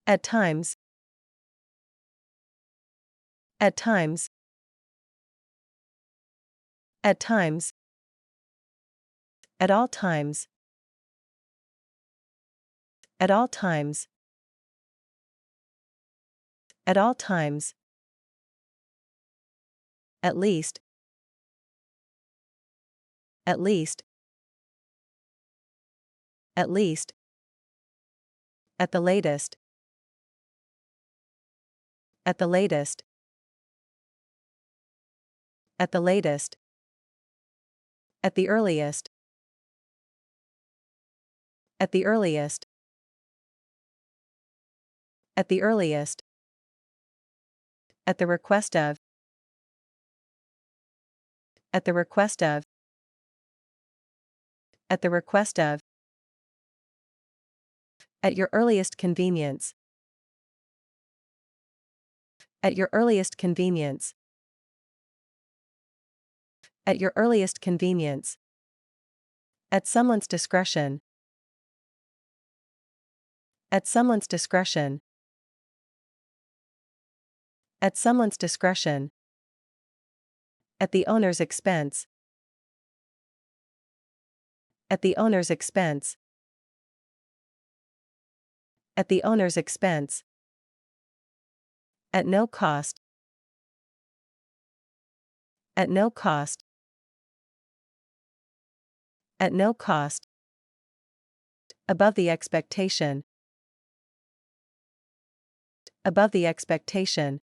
At times. At times. At times. At all times. At all times. At all times. At least. At least. At least. At the latest. At the latest. At the latest. At the earliest. At the earliest. At the earliest. At the request of. At the request of. At the request of. At your earliest convenience. At your earliest convenience. At your earliest convenience. At someone's discretion. At someone's discretion. At someone's discretion. At the owner's expense. At the owner's expense. At the owner's expense. At no cost. At no cost. At no cost. Above the expectation. Above the expectation.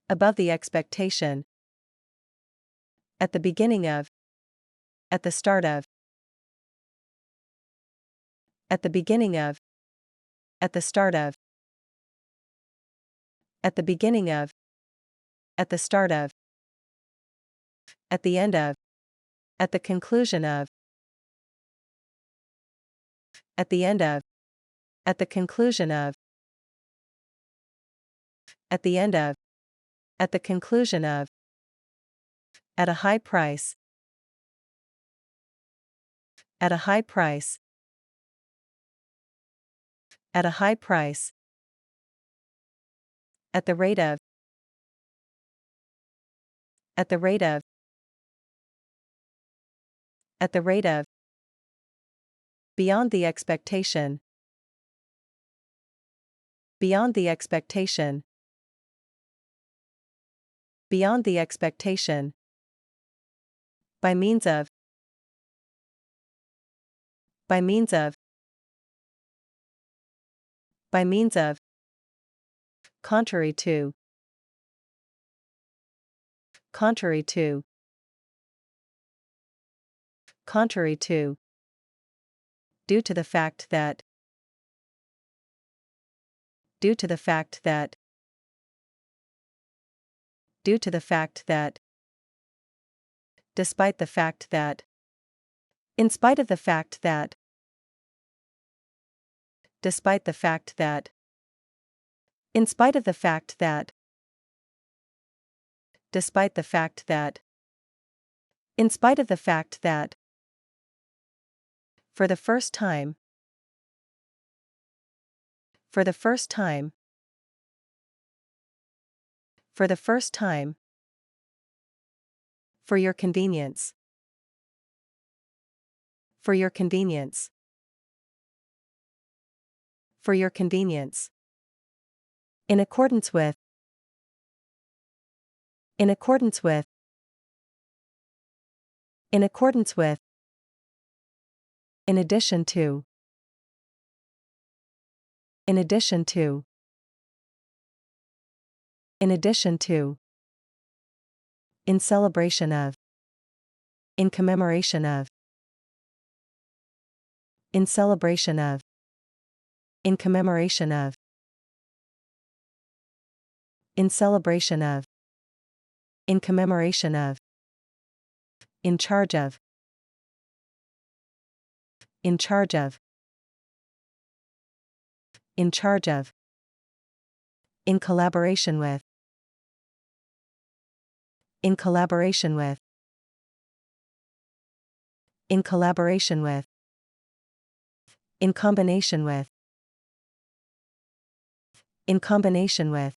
Above the expectation. At the beginning of. At the start of. At the beginning of. At the start of. At the beginning of. At the start of. At the end of. At the conclusion of. At the end of. At the conclusion of. At the end of. At the conclusion of. At a high price. At a high price. At a high price. At the rate of. At the rate of. At the rate of. Beyond the expectation. Beyond the expectation. Beyond the expectation. By means of. By means of. By means of. Contrary to. Contrary to. Contrary to. Due to the fact that. Due to the fact that. Due to the fact that. Despite the fact that. In spite of the fact that. Despite the fact that. In spite of the fact that. Despite the fact that. In spite of the fact that. For the first time. For the first time. For the first time. For your convenience. For your convenience. For your convenience. In accordance with. In accordance with. In accordance with. In addition to. In addition to. In addition to. In celebration of. In commemoration of. In celebration of. In commemoration of. In celebration of. In commemoration of. In charge of. In charge of. In charge of. In collaboration with. In collaboration with. In collaboration with. In combination with. In combination with.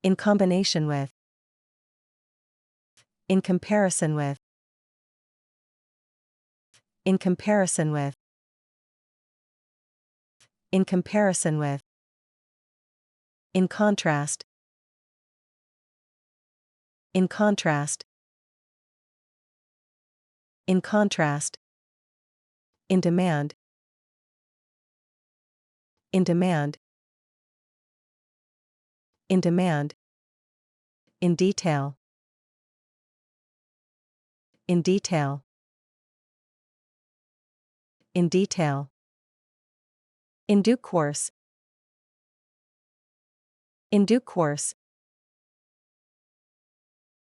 In combination with. In comparison with. In comparison with. In comparison with. In contrast. In contrast. In contrast. In demand. In demand. In demand. In detail. In detail. In detail. In due course. In due course.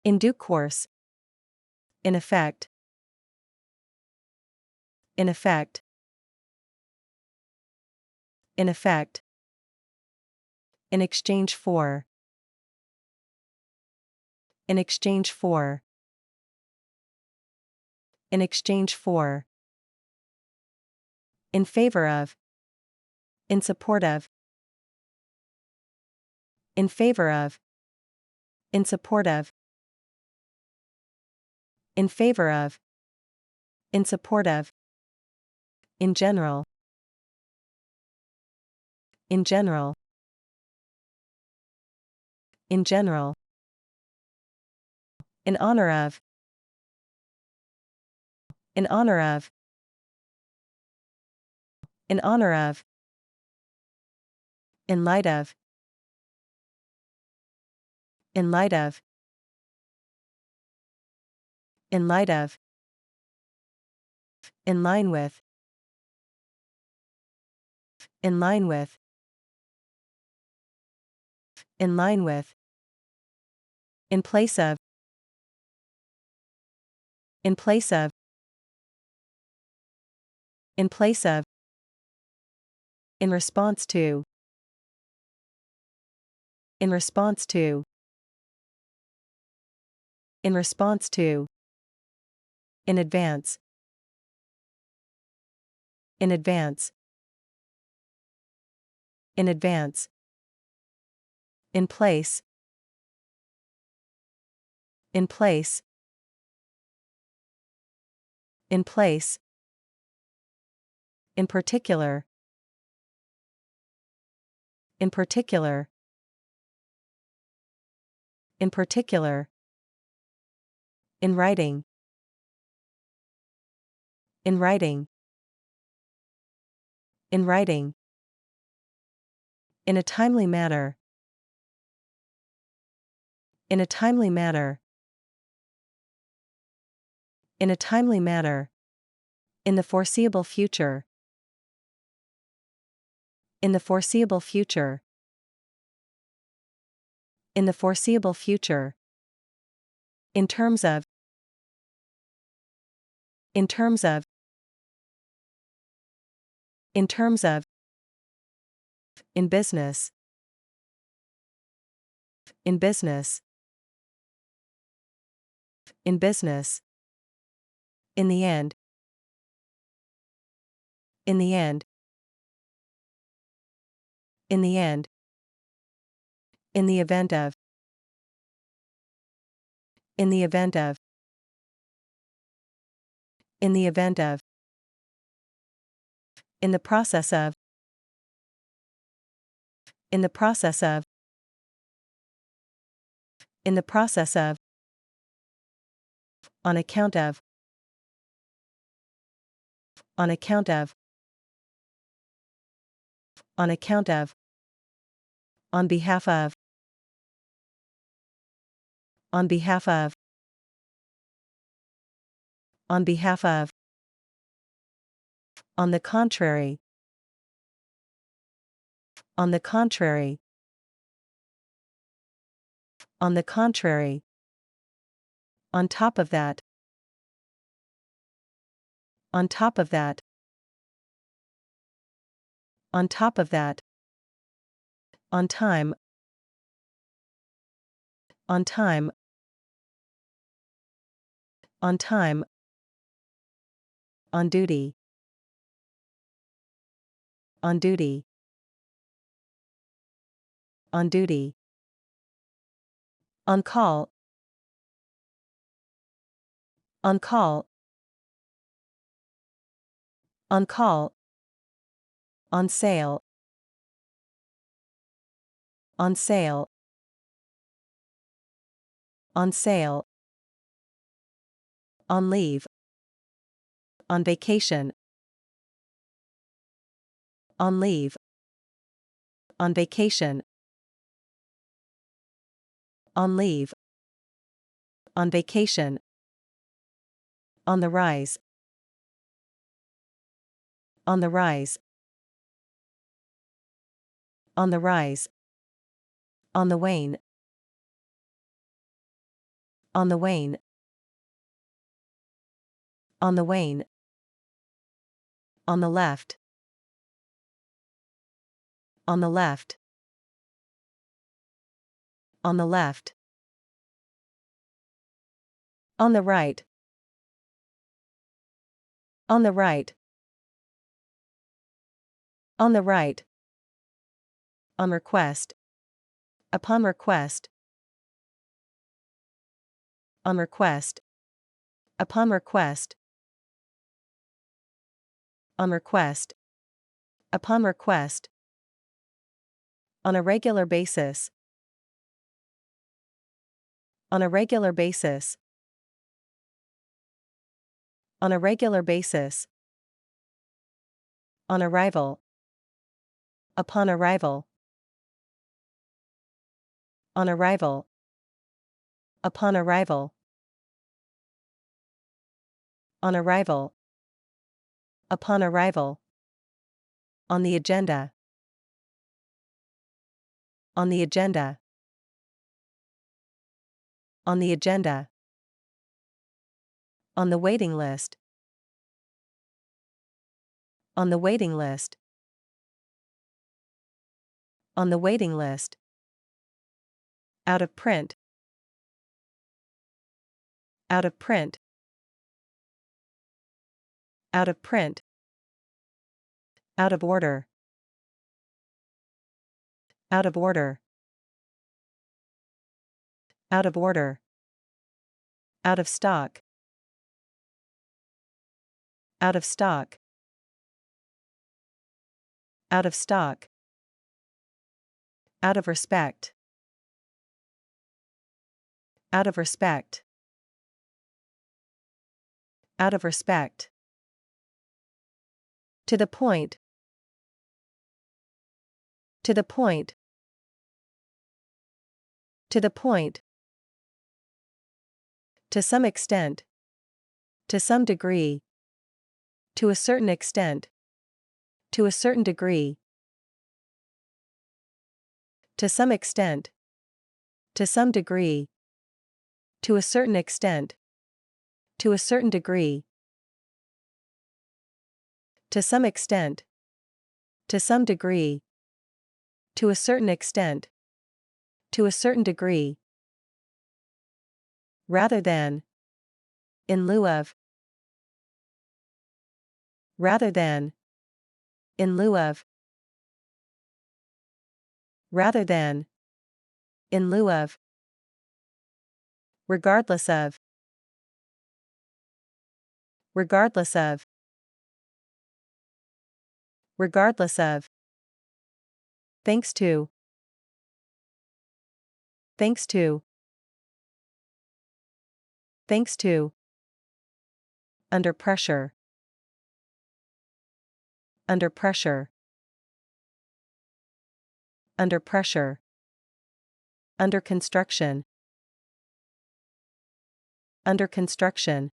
In due course. In effect. In effect. In effect. In exchange for. In exchange for. In exchange for. In favor of. In support of. In favor of. In support of. In favor of. In support of. In general. In general. In general. In honor of. In honor of. In honor of. In light of. In light of. In light of. In line with. In line with. In line with. In place of. In place of. In place of. In response to. In response to. In response to. In advance. In advance. In advance. In place. In place. In place. In particular. In particular. In particular. In writing. In writing. In writing. In a timely manner. In a timely manner. In a timely manner. In the foreseeable future. In the foreseeable future. In the foreseeable future. In terms of. In terms of. In terms of. In business. In business. In business. In the end. In the end. In the end. In the event of. In the event of. In the event of. In the process of. In the process of. In the process of. On account of. On account of. On account of. On behalf of. On behalf of. On behalf of. On the contrary. On the contrary. On the contrary. On top of that. On top of that. On top of that. On time. On time. On time. On duty. On duty. on duty, on call, on call, on call, on sale, on sale, on sale, on leave, on vacation, on leave, on vacation, on leave, on vacation, on the rise, on the rise, on the rise, on the wane, on the wane, on the wane, on the left, on the left, on the left, on the right, on the right, on the right, on request, upon request, on request, upon request, on request, upon request, on a regular basis, on a regular basis, on a regular basis, on arrival, upon arrival, on arrival, upon arrival, on arrival, upon arrival, on the agenda, on the agenda, on the agenda, on the waiting list, on the waiting list, on the waiting list, out of print, out of print, out of print, out of order, out of order, out of order, out of stock, out of stock, out of stock, out of respect, out of respect, out of respect, to the point, to the point, to the point, to some extent, to some degree, to a certain extent, to a certain degree, to some extent, to some degree, to a certain extent, to a certain degree, to some extent, to some degree, to a certain extent, to a certain degree, rather than, in lieu of, rather than, in lieu of, rather than, in lieu of, regardless of, regardless of, regardless of, thanks to, thanks to, thanks to, under pressure, under pressure, under pressure, under construction, under construction,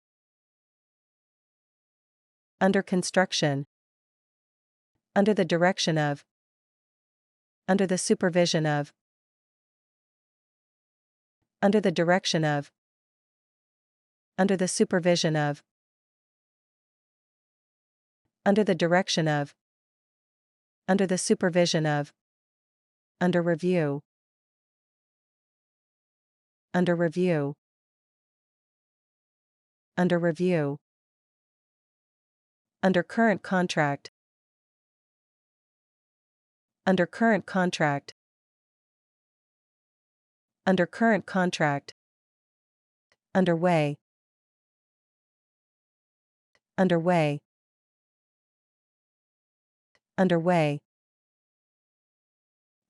under construction, under the direction of, under the supervision of, under the direction of, under the supervision of, under the direction of, under the supervision of, under review, under review, under review, under current contract, under current contract, under current contract, underway, underway, underway,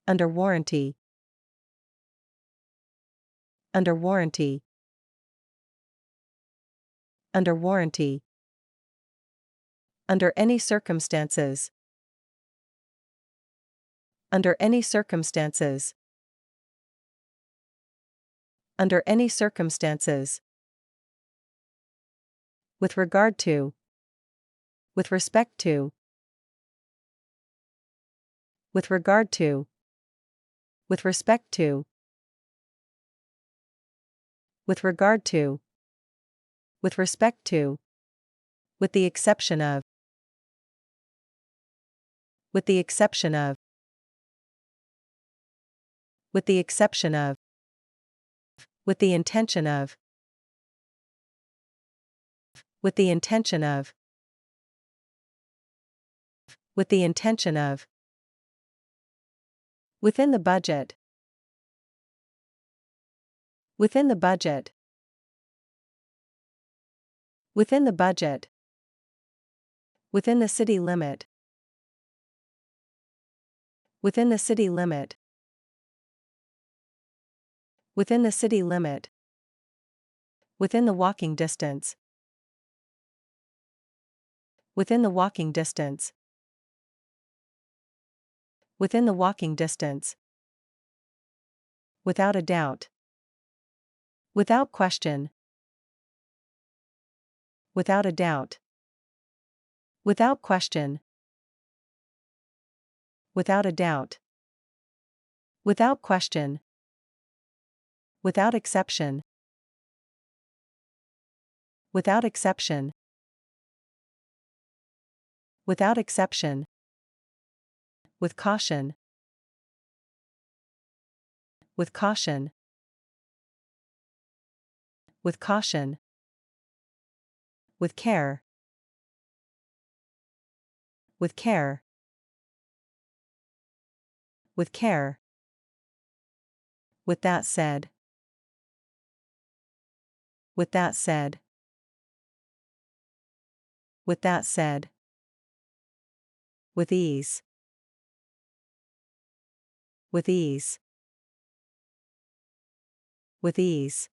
under warranty, under warranty, under warranty, under any circumstances, under any circumstances, under any circumstances, with regard to, with respect to, with regard to, with respect to, with regard to, with respect to, with the exception of, with the exception of, with the exception of, with the intention of, with the intention of, with the intention of, within the budget, within the budget, within the budget, within the city limit, within the city limit, within the city limit, within the walking distance, within the walking distance, within the walking distance, without a doubt, without question, without a doubt, without question, without a doubt, without question, without exception, without exception, without exception, with caution, with caution, with caution, with care, with care, with care, with that said, with that said, with that said, with ease, with ease, with ease,